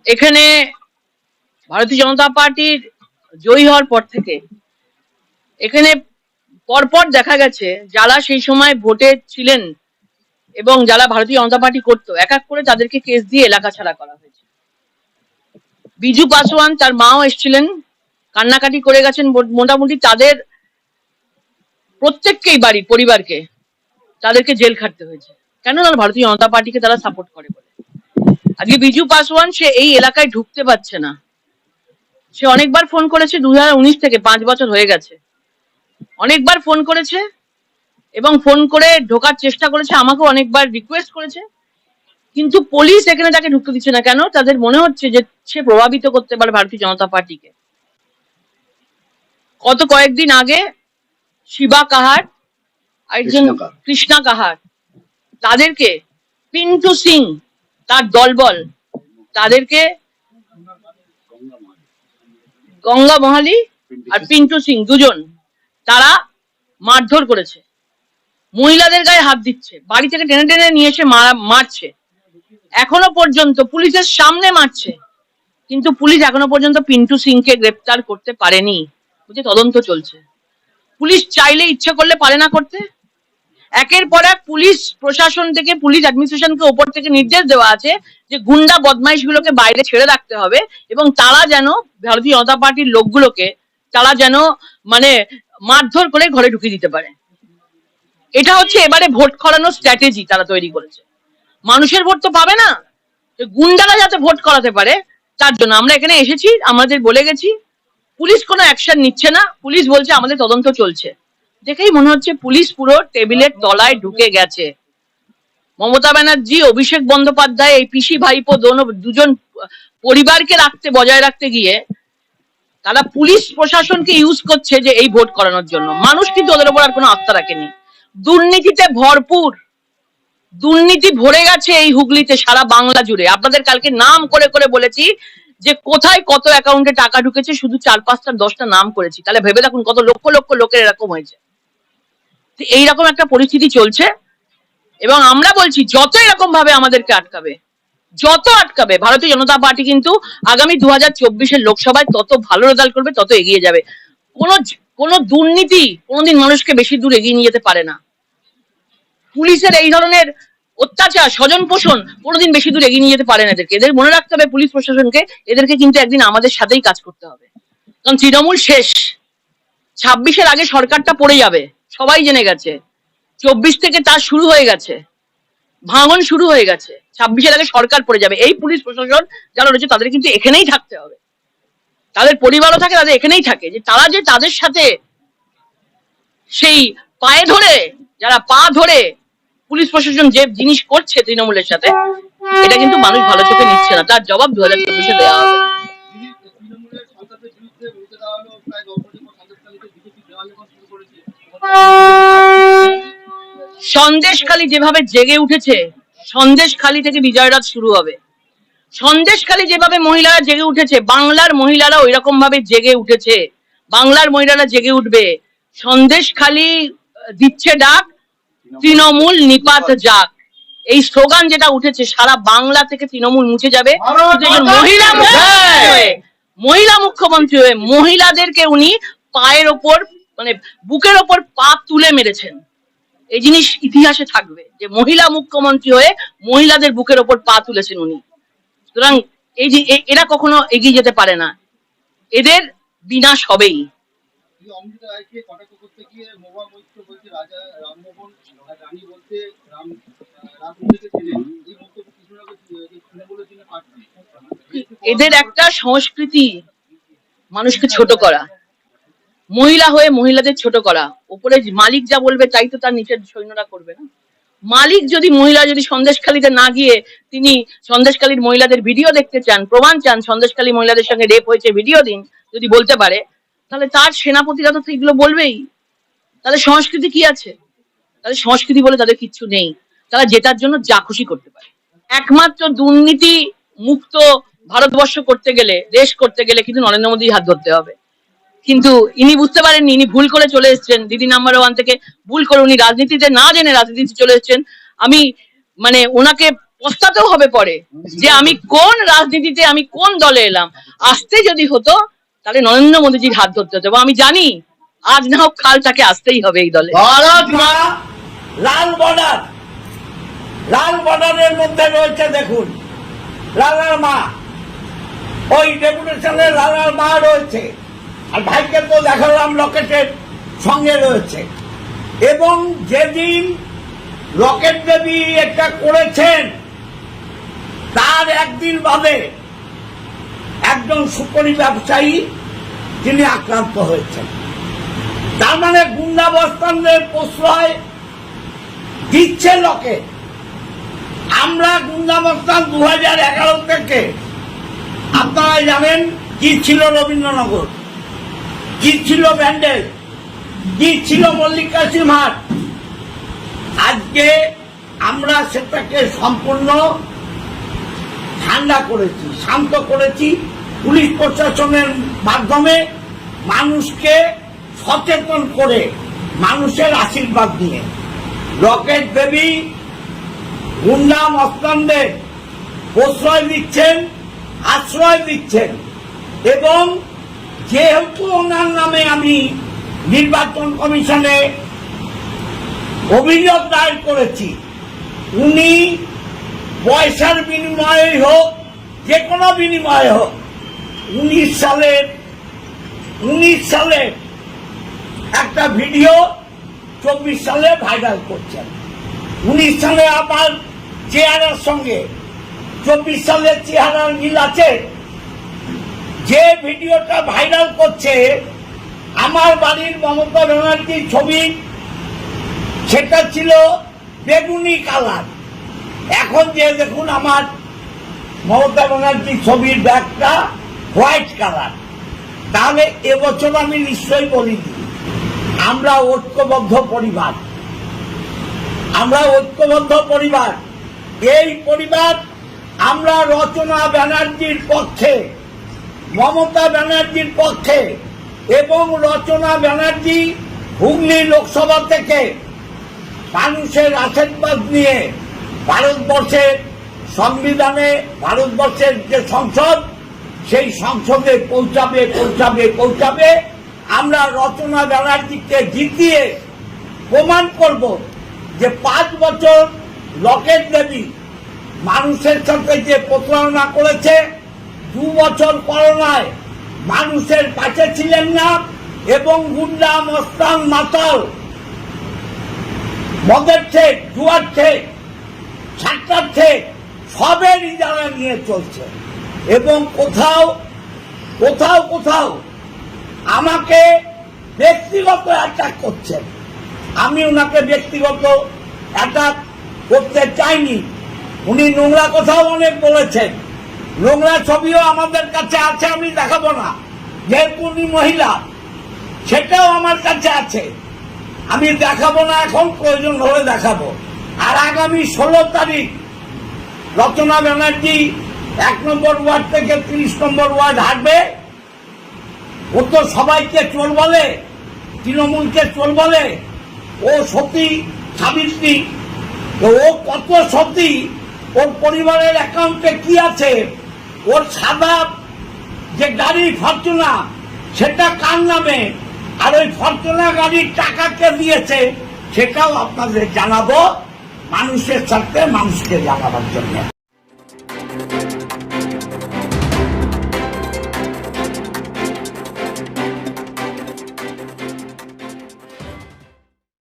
এখানে ভারতীয় জনতা পার্টির জয়ী হওয়ার পর থেকে এখানে পরপর দেখা গেছে যারা সেই সময় ভোটে ছিলেন এবং যারা ভারতীয় জনতা পার্টি করতো এক এক করে তাদেরকে কেস দিয়ে এলাকা ছাড়া করা হয়েছে। বিজু পাসওয়ান তার মাও এসেছিলেন, কান্নাকাটি করে গেছেন। মোটামুটি তাদের প্রত্যেককেই বাড়ি পরিবারকে তাদেরকে জেল খাটতে হয়েছে। কেন? না, ভারতীয় জনতা পার্টিকে তারা সাপোর্ট করে বলে। আজকে বিজু পাসওয়ান সে এই এলাকায় ঢুকতে পারছে না। সে অনেকবার ফোন করেছে, 2019 থেকে 5 বছর হয়ে গেছে, অনেকবার ফোন করেছে এবং ফোন করে ঢোকার চেষ্টা করেছে, আমাকেও অনেকবার রিকোয়েস্ট করেছে, কিন্তু পুলিশ এখানে তাকে ঢুকতে দিচ্ছে না। কেন? তাদের মনে হচ্ছে যে সে প্রভাবিত করতে পারে ভারতীয় জনতা পার্টিকে। গত কয়েকদিন আগে শিবা কাহার একজন কৃষ্ণা কাহার তাদেরকে পিন্টু সিং তার দলবল তাদেরকে গঙ্গা মহালি আর পিন্টু সিং দুজন তারা মারধর করেছে, মহিলাদের গায়ে হাত দিচ্ছে, বাড়ি থেকে টেনে টেনে নিয়ে এসে মারছে, এখনো পর্যন্ত পুলিশের সামনে মারছে, কিন্তু পুলিশ এখনো পর্যন্ত পিন্টু সিংকে গ্রেপ্তার করতে পারেনি। বুঝে তদন্ত চলছে। পুলিশ চাইলে ইচ্ছে করলে পারে না করতে। একের পর এক পুলিশ প্রশাসন থেকে, পুলিশ অ্যাডমিনিস্ট্রেশনকে ওপর থেকে নির্দেশ দেওয়া আছে যে গুন্ডা বদমাইশ গুলোকে বাইরে ছেড়ে রাখতে হবে এবং তারা যেন ভারতীয় জনতা পার্টির লোকগুলোকে তারা যেন মানে মারধর করে ঘরে ঢুকিয়ে দিতে পারে। এটা হচ্ছে এবারে ভোট করানোর স্ট্র্যাটেজি তারা তৈরি করেছে। মানুষের ভোট তো পাবে না, গুন্ডারা যাতে ভোট করাতে পারে তার জন্য আমরা এখানে এসেছি, আমাদের বলে গেছি। পুলিশ কোনো অ্যাকশন নিচ্ছে না, পুলিশ বলছে আমাদের তদন্ত চলছে। দেখেই মনে হচ্ছে পুলিশ পুরো টেবিলের তলায় ঢুকে গেছে। মমতা ব্যানার্জি, অভিষেক বন্দ্যোপাধ্যায়, এই পিসি ভাইপো দুজন পরিবারকে বজায় রাখতে গিয়ে তারা পুলিশ প্রশাসনকে ইউজ করছে যে এই ভোট করানোর জন্য। মানুষ কিন্তু ওদের উপর আর কোনো আস্থা রাখেনি। দুর্নীতিতে ভরপুর, দুর্নীতি ভরে গেছে এই হুগলিতে, সারা বাংলা জুড়ে। আপনাদের কালকে নাম করে করে বলেছি যে কোথায় কত অ্যাকাউন্টে টাকা ঢুকেছে, শুধু 4-5টা 10টা নাম করেছি। তাহলে ভেবে দেখুন কত লক্ষ লক্ষ লোকের এরকম হয়েছে। এইরকম একটা পরিস্থিতি চলছে এবং আমরা বলছি যত এরকম ভাবে আমাদেরকে আটকাবে, যত আটকাবে, ভারতীয় জনতা পার্টি কিন্তু আগামী 2024-এর লোকসভায় তত ভালো রেজাল্ট করবে, তত এগিয়ে যাবে। কোন দুর্নীতি কোনোদিন মানুষকে বেশি দূর এগিয়ে নিয়ে যেতে পারে না। পুলিশের এই ধরনের অত্যাচার, স্বজন পোষণ কোনোদিন বেশি দূর এগিয়ে নিয়ে যেতে পারে না এদেরকে। এদের মনে রাখতে হবে, পুলিশ প্রশাসনকে, এদেরকে কিন্তু একদিন আমাদের সাথেই কাজ করতে হবে। কারণ তৃণমূল শেষ, 26-এর আগে সরকারটা পড়ে যাবে, সবাই জেনে গেছে। 24 থেকে তার শুরু হয়ে গেছে, ভাঙন শুরু হয়ে গেছে। 26-এর আগে সরকার পড়ে যাবে। এই পুলিশ প্রশাসন যারা রয়েছে তাদের কিন্তু এখানেই থাকতে হবে, তাদের পরিবারও থাকে, তাদের এখানেই থাকে, যে তারা যে তাদের সাথে সেই পায়ে ধরে, যারা পা ধরে পুলিশ প্রশাসন যে জিনিস করছে তৃণমূলের সাথে, এটা কিন্তু মানুষ ভালো চোখে নিচ্ছে না। তার জবাব 2024-এ দেওয়া হবে। সন্দেশখালী যেভাবে জেগে উঠেছে, সন্দেশখালী থেকে বিজয়রাত শুরু হবে। সন্দেশখালী যেভাবে মহিলারা জেগে উঠেছে, বাংলার মহিলারা ওই রকম ভাবে জেগে উঠেছে। বাংলার মহিলারা জেগে উঠবে। সন্দেশখালী দিচ্ছে ডাক, তৃণমূল নিপাত যাক, এই স্লোগান যেটা উঠেছে, সারা বাংলা থেকে তৃণমূল মুছে যাবে। মহিলা মুখ্যমন্ত্রী হয়ে মহিলাদেরকে উনি পায়ের ওপর, মানে বুকের ওপর পা তুলে মেরেছেন। এই জিনিস ইতিহাসে থাকবে যে মহিলা মুখ্যমন্ত্রী হয়ে মহিলাদের বুকের ওপর পা তুলেছেন উনি। সুতরাং এই যে এরা কখনো এগিয়ে যেতে পারে না, এদের বিনাশ হবেই। এদের একটা সংস্কৃতি মানুষকে ছোট করা, মহিলা হয়ে মহিলাদের ছোট করা। উপরে মালিক যা বলবে তাই তো তার নিচের সৈন্যরা করবে না। মালিক যদি, মহিলা যদি সন্দেশখালীতে না গিয়ে তিনি সন্দেশখালীর মহিলাদের ভিডিও দেখতে চান, প্রমাণ চান, সন্দেশখালী মহিলাদের সঙ্গে রেপ হয়েছে ভিডিও দিন, যদি বলতে পারে, তাহলে তার সেনাপতিরা তো এগুলো বলবেই। তাহলে সংস্কৃতি কি আছে? তাহলে সংস্কৃতি বলে তাদের কিচ্ছু নেই। তারা যেটার জন্য যা খুশি করতে পারে। একমাত্র দুর্নীতি মুক্ত ভারতবর্ষ করতে গেলে, দেশ করতে গেলে কিন্তু নরেন্দ্র মোদীর হাত ধরতে হবে। কিন্তু ইনি বুঝতে পারেননি, ইনি ভুল করে চলে এসেছেন। দিদি নাম্বার 1 থেকে ভুল করে উনি রাজনীতিতে না জেনে রাজনীতিতে চলে এসেছেন। আমি মানে ওনাকে পস্তাতেও হবে পরে যে আমি কোন রাজনীতিতে, আমি কোন দলে এলাম। আসতে যদি হতো তাহলে নরেন্দ্র মোদীজির হাত ধরতে হতো। আমি জানি আজ না হোক কাল তাকে আসতেই হবে এই দলে। লাল বর্ডার, লাল বর্ডারের মধ্যে রয়েছে দেখুন লালার মা, ওই ডেপুটেশনের লালার মা রয়েছে, আর ভাইকে তো দেখালাম লকেটের সঙ্গে রয়েছে। এবং যেদিন লকেট দেবী এটা করেছেন তার একদিন বাদে একজন সুপারি ব্যবসায়ী তিনি আক্রান্ত হয়েছেন। তার মানে গুন্ডাবস্থানের প্রশ্রয় দিচ্ছে লকেট। আমরা গুন্ডাবস্থান 2011 থেকে আপনারা জানেন কি ছিল রবীন্দ্রনগর, কি ছিল ব্যান্ডেল, কি ছিল মল্লিক কাসিম হাট। আজকে আমরা সেটাকে সম্পূর্ণ ঠান্ডা করেছি, শান্ত করেছি পুলিশ প্রশাসনের মাধ্যমে, মানুষকে সচেতন করে, মানুষের আশীর্বাদ নিয়ে। লকেট দেবী গুন্ডা মস্তানদের প্রশ্রয় দিচ্ছেন, আশ্রয় দিচ্ছেন। এবং যেহেতু ওনার নামে আমি নির্বাচন কমিশনে অভিযোগ দায়ের করেছি, উনি পয়সার বিনিময়ে হোক, যে কোনো বিনিময়ে হোক, 19 সালে একটা ভিডিও 24 সালে ভাইরাল করছেন। 19 সালে আমার চেহারার সঙ্গে 24 সালের চেহারার মিল আছে। যে ভিডিওটা ভাইরাল করছে আমার বাড়ির মমতা ব্যানার্জির ছবি, সেটা ছিল বেগুনি কালার। এখন যে দেখুন আমার মমতা ব্যানার্জির ছবির ব্যাগটা হোয়াইট কালার। তাহলে এবছর আমি নিশ্চয়ই বলিনি আমরা ঐক্যবদ্ধ পরিবার, আমরা ঐক্যবদ্ধ পরিবার। এই পরিবার আমরা রচনা ব্যানার্জির পক্ষে, মমতা ব্যানার্জির পক্ষে। এবং রচনা ব্যানার্জি হুগলি লোকসভা থেকে মানুষের আশীর্বাদ নিয়ে ভারতবর্ষের সংবিধানে, ভারতবর্ষের যে সংসদ, সেই সংসদে পৌঁছাবে পৌঁছাবে পৌঁছাবে। আমরা রচনা ব্যানার্জিকে জিতিয়ে প্রমাণ করব যে 5 বছর লকেট দেবী মানুষের সাথে যে প্রতারণা করেছে, 2 বছর করোনায় মানুষের পাশে ছিলেন না, এবং গুন্ডা মস্তান মাতাল মদের ঠেক, জুয়ার ঠেক, ছাত্রার ঠেক সবের ইজারা নিয়ে চলছে। এবং কোথাও কোথাও কোথাও আমাকে ব্যক্তিগত অ্যাটাক করছেন। আমি ওনাকে ব্যক্তিগত অ্যাটাক করতে চাইনি। উনি নোংরা কথাও অনেক বলেছেন, নোংরা ছবিও আমাদের কাছে আছে, আমি দেখাবো না, যেহেতু উনি মহিলা, সেটাও আমার কাছে আছে, আমি দেখাবো না, এখন প্রয়োজন হলে দেখাবো। আর আগামী 16 তারিখ রচনা ব্যানার্জি 1 নম্বর ওয়ার্ড থেকে 30 নম্বর ওয়ার্ড হাঁটবে। ও তো সবাইকে চোর বলে, তৃণমূলকে চোর বলে, ও সতী সাবিত্রী। ও কত সতী, ওর পরিবারের অ্যাকাউন্টে কি আছে, ওর সাদা যে গাড়ি ফরচুনা সেটা কার নামে, আর ওই ফরচুনা গাড়ির টাকা কে দিয়েছে সেটাও আপনাদের জানাবো, মানুষের সাথে মানুষকে জানাবার জন্য।